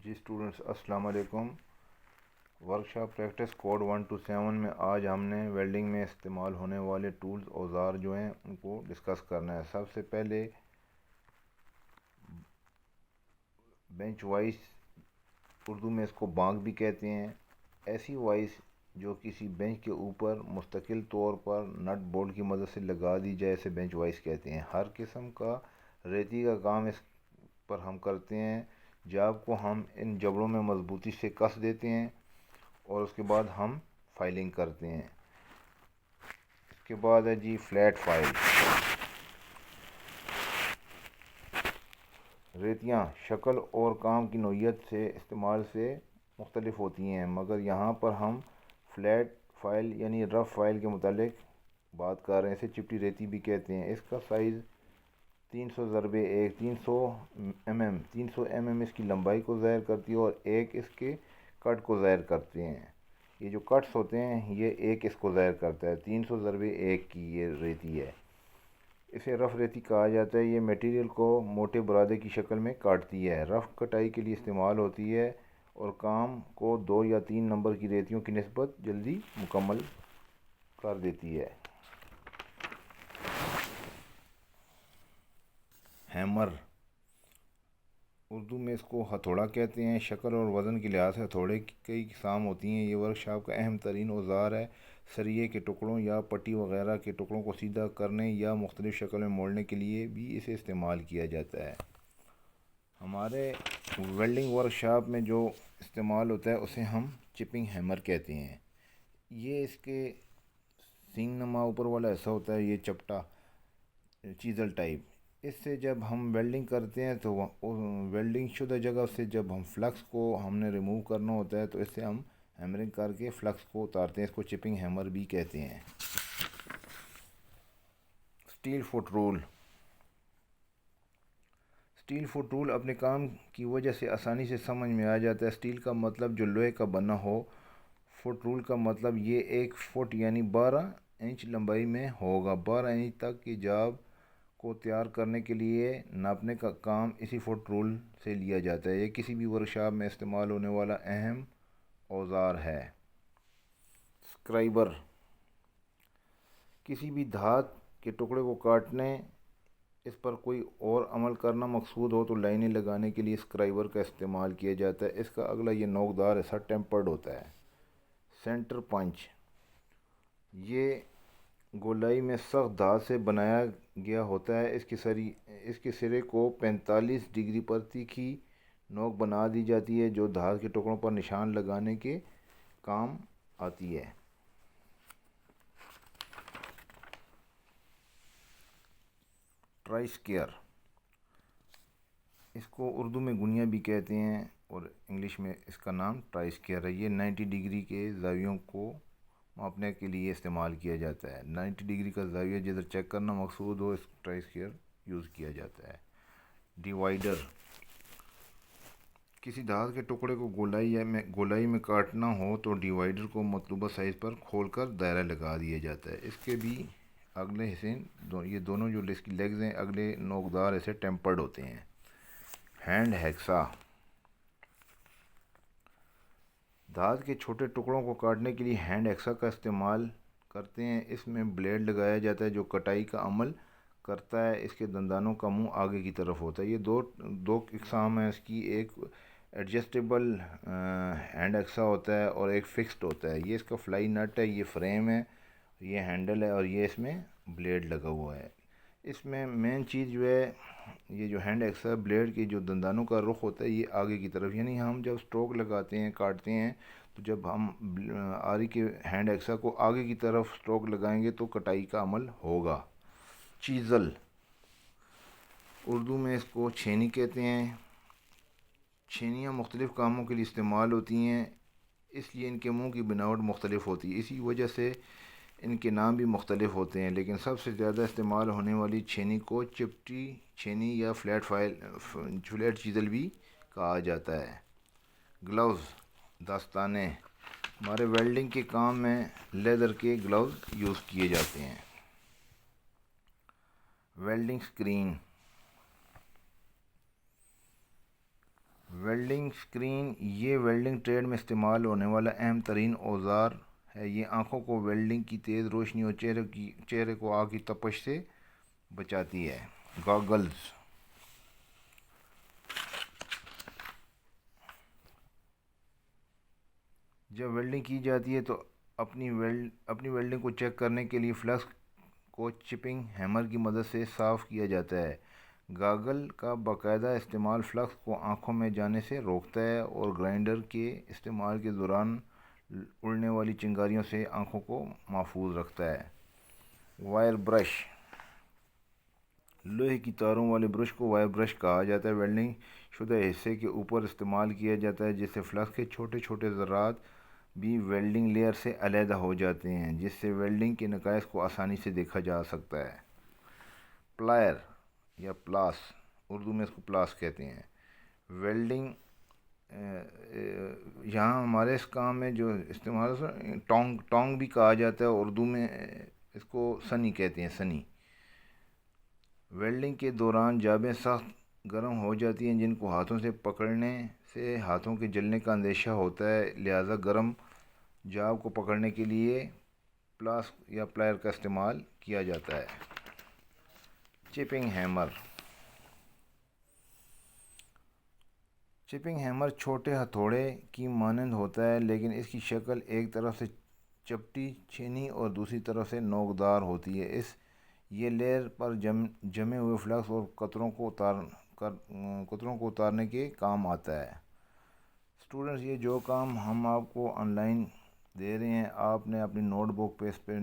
جی students السلام علیکم۔ Workshop practice code 1 to 7 میں آج ہم نے ویلڈنگ میں استعمال ہونے والے ٹولز اوزار جو ہیں ان کو ڈسکس کرنا ہے۔ سب سے پہلے بینچ وائس، اردو میں اس کو بانک بھی کہتے ہیں، ایسی وائس جو کسی بینچ کے اوپر مستقل طور پر نٹ بولٹ کی مدد سے لگا دی جائے، اسے بینچ وائس کہتے ہیں۔ ہر قسم کا ریتی کا کام اس پر ہم کرتے ہیں۔ جاب کو ہم ان جبڑوں میں مضبوطی سے کس دیتے ہیں اور اس کے بعد ہم فائلنگ کرتے ہیں۔ اس کے بعد ہے جی فلیٹ فائل۔ ریتیاں شکل اور کام کی نوعیت سے استعمال سے مختلف ہوتی ہیں، مگر یہاں پر ہم فلیٹ فائل یعنی رف فائل کے متعلق بات کر رہے ہیں۔ اسے چپٹی ریتی بھی کہتے ہیں۔ اس کا سائز 300/1 300 mm اس کی لمبائی کو ظاہر کرتی ہے اور 1 اس کے کٹ کو ظاہر کرتے ہیں۔ یہ جو کٹس ہوتے ہیں یہ 1 اس کو ظاہر کرتا ہے۔ 300/1 کی یہ ریتی ہے۔ اسے رف ریتی کہا جاتا ہے۔ یہ میٹیریل کو موٹے برادے کی شکل میں کاٹتی ہے، رف کٹائی کے لیے استعمال ہوتی ہے اور کام کو 2 یا 3 نمبر کی ریتیوں کی نسبت جلدی مکمل کر دیتی ہے۔ ہیمر، اردو میں اس کو ہتھوڑا کہتے ہیں۔ شکل اور وزن کے لحاظ سے ہتھوڑے کی کئی اقسام ہوتی ہیں۔ یہ ورکشاپ کا اہم ترین اوزار ہے۔ سریے کے ٹکڑوں یا پٹی وغیرہ کے ٹکڑوں کو سیدھا کرنے یا مختلف شکل میں موڑنے کے لیے بھی اسے استعمال کیا جاتا ہے۔ ہمارے ویلڈنگ ورکشاپ میں جو استعمال ہوتا ہے اسے ہم چپنگ ہیمر کہتے ہیں۔ یہ اس کے سینگ نما اوپر والا حصہ ہوتا ہے، یہ چپٹا چیزل ٹائپ۔ اس سے جب ہم ویلڈنگ کرتے ہیں تو ویلڈنگ شدہ جگہ سے جب ہم فلکس کو ہم نے ریموو کرنا ہوتا ہے تو اس سے ہم ہیمرنگ کر کے فلکس کو اتارتے ہیں۔ اس کو چپنگ ہیمر بھی کہتے ہیں۔ Steel foot rule. Steel foot rule اپنے کام کی وجہ سے آسانی سے سمجھ میں آ جاتا ہے۔ سٹیل کا مطلب جو لوہے کا بنا ہو، فٹ رول کا مطلب یہ 1 فٹ یعنی 12 انچ لمبائی میں ہوگا۔ 12 انچ تک کی جاب کو تیار کرنے کے لیے ناپنے کا کام اسی فٹ رول سے لیا جاتا ہے۔ یہ کسی بھی ورکشاپ میں استعمال ہونے والا اہم اوزار ہے۔ اسکرائبر، کسی بھی دھات کے ٹکڑے کو کاٹنے، اس پر کوئی اور عمل کرنا مقصود ہو تو لائنیں لگانے کے لیے اسکرائبر کا استعمال کیا جاتا ہے۔ اس کا اگلا یہ نوکدار حصہ ٹیمپرڈ ہوتا ہے۔ سینٹر پنچ، یہ گولائی میں سخت دھات سے بنایا گیا ہوتا ہے۔ اس کے سرے کو 45 ڈگری پر تیکھی نوک بنا دی جاتی ہے جو دھات کے ٹکڑوں پر نشان لگانے کے کام آتی ہے۔ ٹرائی اسکیئر، اس کو اردو میں گنیا بھی کہتے ہیں اور انگلش میں اس کا نام ٹرائی اسکیئر ہے۔ یہ 90 ڈگری کے زاویوں کو ماپنے کے لیے استعمال کیا جاتا ہے۔ 90 ڈگری کا زاویہ جدھر چیک کرنا مقصود ہو، اس ٹرائی اسکیئر یوز کیا جاتا ہے۔ ڈیوائیڈر، کسی دھات کے ٹکڑے کو گولائی میں کاٹنا ہو تو ڈیوائیڈر کو مطلوبہ سائز پر کھول کر دائرہ لگا دیا جاتا ہے۔ اس کے بھی اگلے حصے، یہ دونوں جو اس کی لیگز ہیں، اگلے نوکدار ایسے ٹیمپرڈ ہوتے ہیں۔ ہینڈ ہیکسا، دھات کے چھوٹے ٹکڑوں کو کاٹنے کے لیے ہینڈ ہیکسا کا استعمال کرتے ہیں۔ اس میں بلیڈ لگایا جاتا ہے جو کٹائی کا عمل کرتا ہے۔ اس کے دندانوں کا منہ آگے کی طرف ہوتا ہے۔ یہ دو اقسام ہیں اس کی، ایک ایڈجسٹیبل ہینڈ ہیکسا ہوتا ہے اور ایک فکسڈ ہوتا ہے۔ یہ اس کا فلائی نٹ ہے، یہ فریم ہے، یہ ہینڈل ہے اور یہ اس میں بلیڈ لگا ہوا ہے۔ اس میں مین چیز جو ہے، یہ جو ہینڈ ہیکسا بلیڈ کے جو دندانوں کا رخ ہوتا ہے یہ آگے کی طرف، یعنی ہم جب سٹروک لگاتے ہیں، کاٹتے ہیں تو جب ہم آری کے ہینڈ ہیکسا کو آگے کی طرف سٹروک لگائیں گے تو کٹائی کا عمل ہوگا۔ چیزل، اردو میں اس کو چھینی کہتے ہیں۔ چھینیاں مختلف کاموں کے لیے استعمال ہوتی ہیں، اس لیے ان کے منہ کی بناوٹ مختلف ہوتی ہے، اسی وجہ سے ان کے نام بھی مختلف ہوتے ہیں، لیکن سب سے زیادہ استعمال ہونے والی چھینی کو چپٹی چھینی یا فلیٹ چیزل بھی کہا جاتا ہے۔ گلوز، دستانے، ہمارے ویلڈنگ کے کام میں لیدر کے گلوز یوز کیے جاتے ہیں۔ ویلڈنگ اسکرین، ویلڈنگ اسکرین یہ ویلڈنگ ٹریڈ میں استعمال ہونے والا اہم ترین اوزار ہے۔ یہ آنکھوں کو ویلڈنگ کی تیز روشنی اور چہرے کو آگ کی تپش سے بچاتی ہے۔ گاگلز جب ویلڈنگ کی جاتی ہے تو اپنی ویلڈنگ کو چیک کرنے کے لیے فلکس کو چپنگ ہیمر کی مدد سے صاف کیا جاتا ہے۔ گاگل کا باقاعدہ استعمال فلکس کو آنکھوں میں جانے سے روکتا ہے اور گرائنڈر کے استعمال کے دوران اڑنے والی چنگاریوں سے آنکھوں کو محفوظ رکھتا ہے۔ وائر برش لوہے کی تاروں والے برش کو وائر برش کہا جاتا ہے۔ ویلڈنگ شدہ حصے کے اوپر استعمال کیا جاتا ہے، جس سے فلکس کے چھوٹے چھوٹے ذرات بھی ویلڈنگ لیئر سے علیحدہ ہو جاتے ہیں، جس سے ویلڈنگ کے نقائص کو آسانی سے دیکھا جا سکتا ہے۔ پلائر یا پلاس، اردو میں اس کو پلاس کہتے ہیں۔ ویلڈنگ یہاں ہمارے اس کام میں جو استعمال ٹونگ بھی کہا جاتا ہے، اردو میں اس کو سنی کہتے ہیں، سنی۔ ویلڈنگ کے دوران جابیں سخت گرم ہو جاتی ہیں، جن کو ہاتھوں سے پکڑنے سے ہاتھوں کے جلنے کا اندیشہ ہوتا ہے، لہذا گرم جاب کو پکڑنے کے لیے پلاس یا پلائر کا استعمال کیا جاتا ہے۔ چپنگ ہیمر چپنگ ہیمر چھوٹے ہتھوڑے کی مانند ہوتا ہے، لیکن اس کی شکل ایک طرف سے چپٹی چھینی اور دوسری طرف سے نوکدار ہوتی ہے۔ یہ لیئر پر جمے ہوئے فلکس اور قطروں کو اتارنے کے کام آتا ہے۔ اسٹوڈنٹس، یہ جو کام ہم آپ کو آن لائن دے رہے ہیں، آپ نے اپنی نوٹ بک پہ اس پہ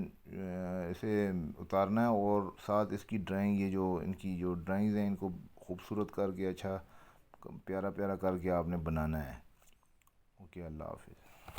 اسے اتارنا ہے اور ساتھ اس کی ڈرائنگ، یہ جو ان کی جو ڈرائنگز ہیں، ان کو خوبصورت کر کے اچھا پیارا پیارا کر کے آپ نے بنانا ہے۔ اوکے، اللہ حافظ۔